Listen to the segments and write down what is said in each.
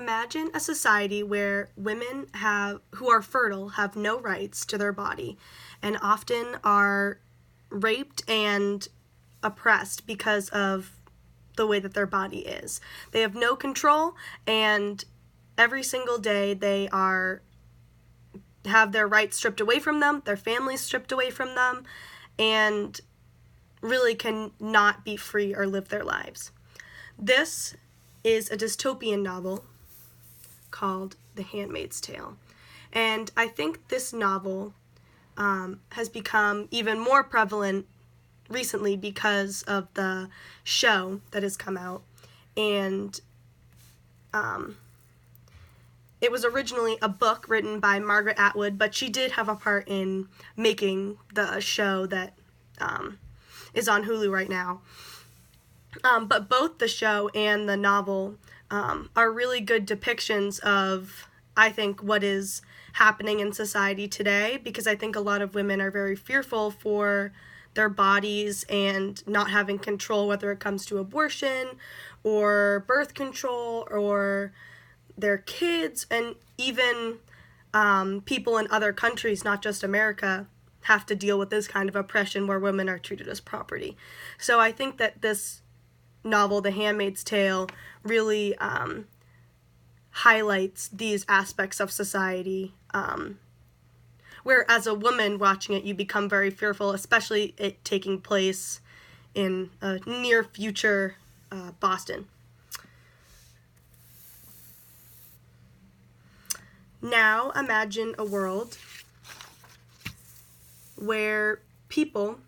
imagine a society where women who are fertile have no rights to their body and often are raped and oppressed because of the way that their body is. They have no control, and every single day they have their rights stripped away from them, their families stripped away from them, and really can not be free or live their lives. This is a dystopian novel called The Handmaid's Tale. And I think this novel has become even more prevalent recently because of the show that has come out. And it was originally a book written by Margaret Atwood, but she did have a part in making the show that is on Hulu right now. But both the show and the novel are really good depictions of, I think, what is happening in society today, because I think a lot of women are very fearful for their bodies and not having control, whether it comes to abortion or birth control or their kids, and even people in other countries, not just America, have to deal with this kind of oppression where women are treated as property. So I think that this novel, The Handmaid's Tale, really highlights these aspects of society, where as a woman watching it, you become very fearful, especially it taking place in a near future Boston. Now imagine a world where people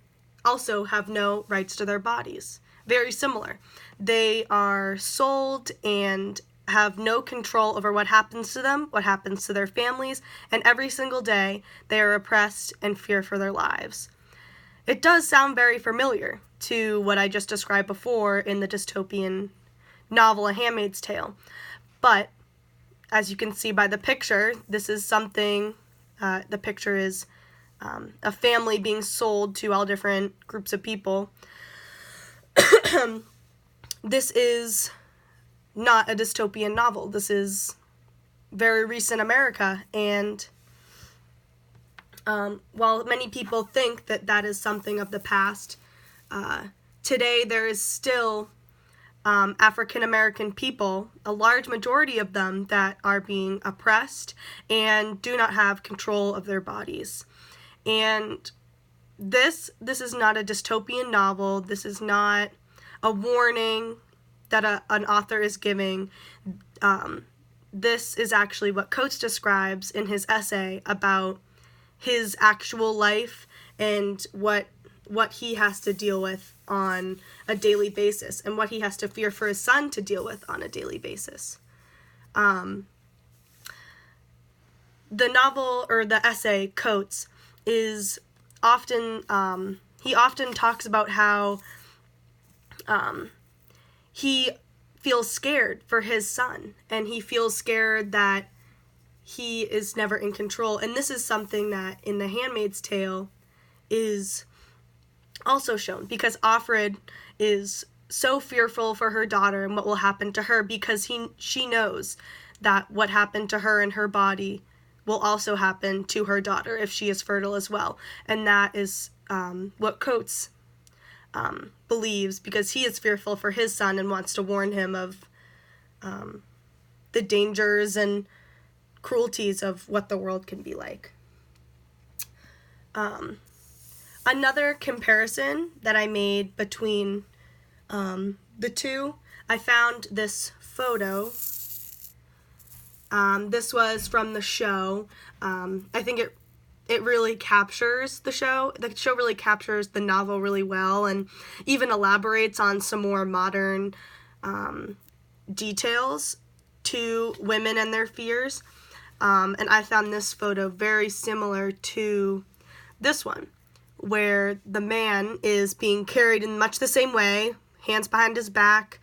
also have no rights to their bodies. Very similar. They are sold and have no control over what happens to them, what happens to their families, and every single day they are oppressed and fear for their lives. It does sound very familiar to what I just described before in the dystopian novel A Handmaid's Tale, but as you can see by the picture, this is something, the picture is a family being sold to all different groups of people. This is not a dystopian novel. This is very recent America, and while many people think that that is something of the past, today there is still African American people, a large majority of them, that are being oppressed and do not have control of their bodies. And this is not a dystopian novel. This is not a warning that an author is giving. This is actually what Coates describes in his essay about his actual life and what he has to deal with on a daily basis and what he has to fear for his son to deal with on a daily basis. The novel, or the essay, Coates, is often, he often talks about how he feels scared for his son, and he feels scared that he is never in control. And this is something that in The Handmaid's Tale is also shown, because Offred is so fearful for her daughter and what will happen to her, because she knows that what happened to her and her body will also happen to her daughter if she is fertile as well. And that is what Coates believes, because he is fearful for his son and wants to warn him of the dangers and cruelties of what the world can be like. Another comparison that I made between the two, I found this photo. This was from the show. I think it really captures the show. The show really captures the novel really well, and even elaborates on some more modern details to women and their fears. And I found this photo very similar to this one, where the man is being carried in much the same way, hands behind his back,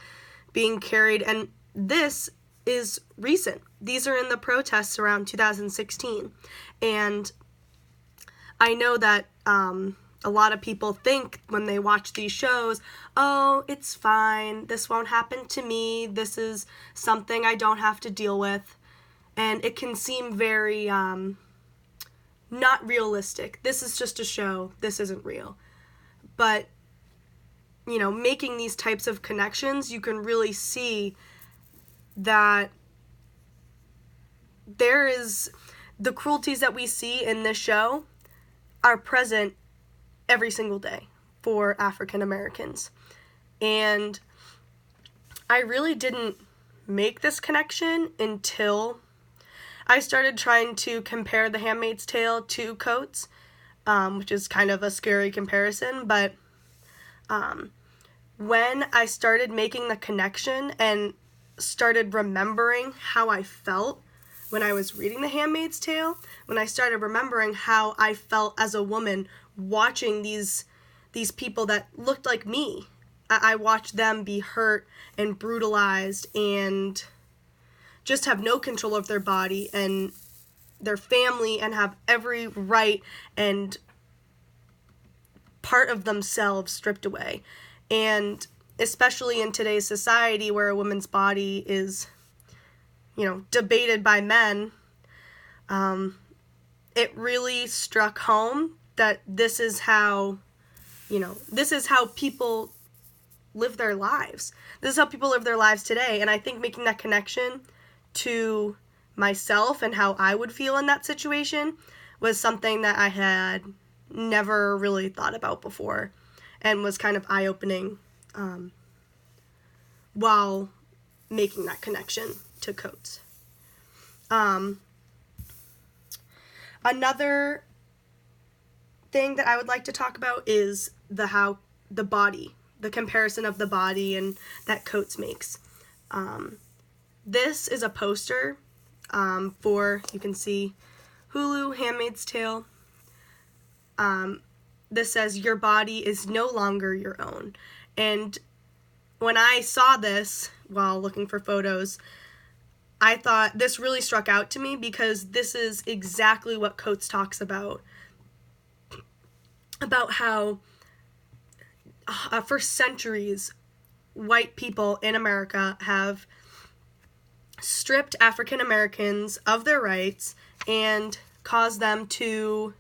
being carried, and this is recent. These are in the protests around 2016, and I know that a a lot of people think when they watch these shows, oh, it's fine, this won't happen to me, this is something I don't have to deal with. And it can seem very not realistic. This is just a show, this isn't real. But, you know, making these types of connections, you can really see that the cruelties that we see in this show are present every single day for African Americans. And I really didn't make this connection until I started trying to compare The Handmaid's Tale to Coates, which is kind of a scary comparison, but when I started making the connection and started remembering how I felt when I was reading The Handmaid's Tale, when I started remembering how I felt as a woman watching these people that looked like me. I watched them be hurt and brutalized and just have no control of their body and their family and have every right and part of themselves stripped away. And especially in today's society where a woman's body is, you know, debated by men, it really struck home that this is how people live their lives. This is how people live their lives today. And I think making that connection to myself and how I would feel in that situation was something that I had never really thought about before and was kind of eye-opening while making that connection to Coates. Another thing that I would like to talk about is the comparison of the body and that Coates makes. This is a poster for, you can see, Hulu, Handmaid's Tale. This says, "Your body is no longer your own." And when I saw this while looking for photos, I thought this really struck out to me because this is exactly what Coates talks about how for centuries, white people in America have stripped African Americans of their rights and caused them to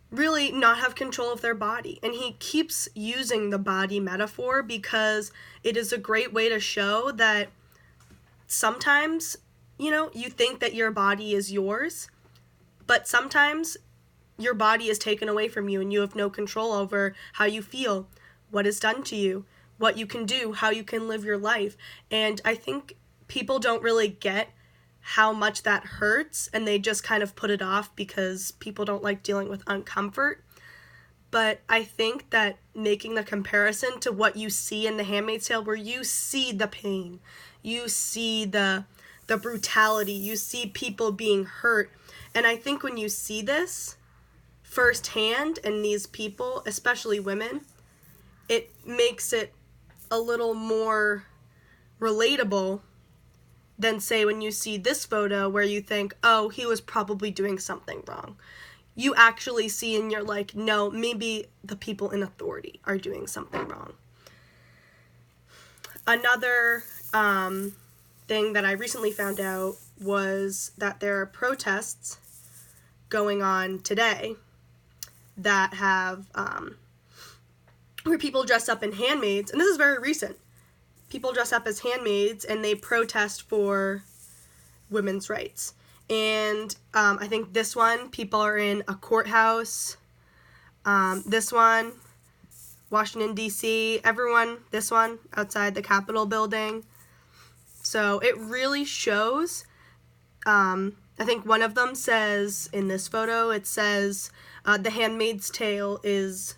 really not have control of their body. And he keeps using the body metaphor because it is a great way to show that sometimes, you think that your body is yours, but sometimes your body is taken away from you and you have no control over how you feel, what is done to you, what you can do, how you can live your life. And I think people don't really get how much that hurts, and they just kind of put it off because people don't like dealing with uncomfort. But I think that making the comparison to what you see in The Handmaid's Tale, where you see the pain, you see the brutality, you see people being hurt, and I think when you see this firsthand in these people, especially women, it makes it a little more relatable than, say, when you see this photo where you think, oh, he was probably doing something wrong. You actually see and you're like, no, maybe the people in authority are doing something wrong. Another thing that I recently found out was that there are protests going on today that have, where people dress up in handmaids, and this is very recent. People dress up as handmaids and they protest for women's rights. And I think this one, people are in a courthouse. This one, Washington, D.C. This one, outside the Capitol building. So it really shows, I think one of them says, in this photo, it says, The Handmaid's Tale is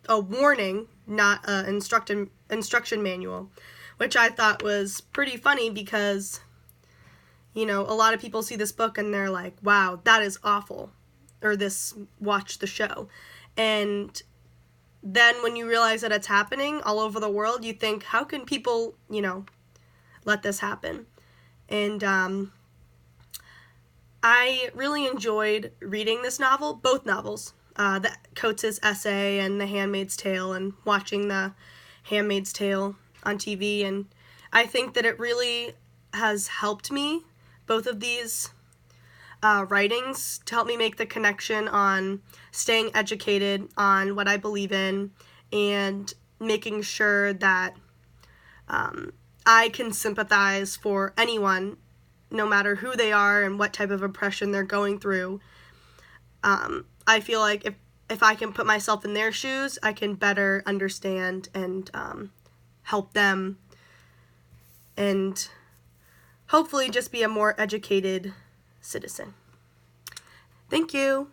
a warning, not an instruction manual, which I thought was pretty funny because, a lot of people see this book and they're like, wow, that is awful, or watch the show. And then when you realize that it's happening all over the world, you think, how can people, let this happen? And I really enjoyed reading this novel, both novels. the Coates' essay and The Handmaid's Tale, and watching The Handmaid's Tale on TV, and I think that it really has helped me, both of these writings, to help me make the connection on staying educated on what I believe in and making sure that I can sympathize for anyone, no matter who they are and what type of oppression they're going through. I feel like if I can put myself in their shoes, I can better understand and help them, and hopefully just be a more educated citizen. Thank you.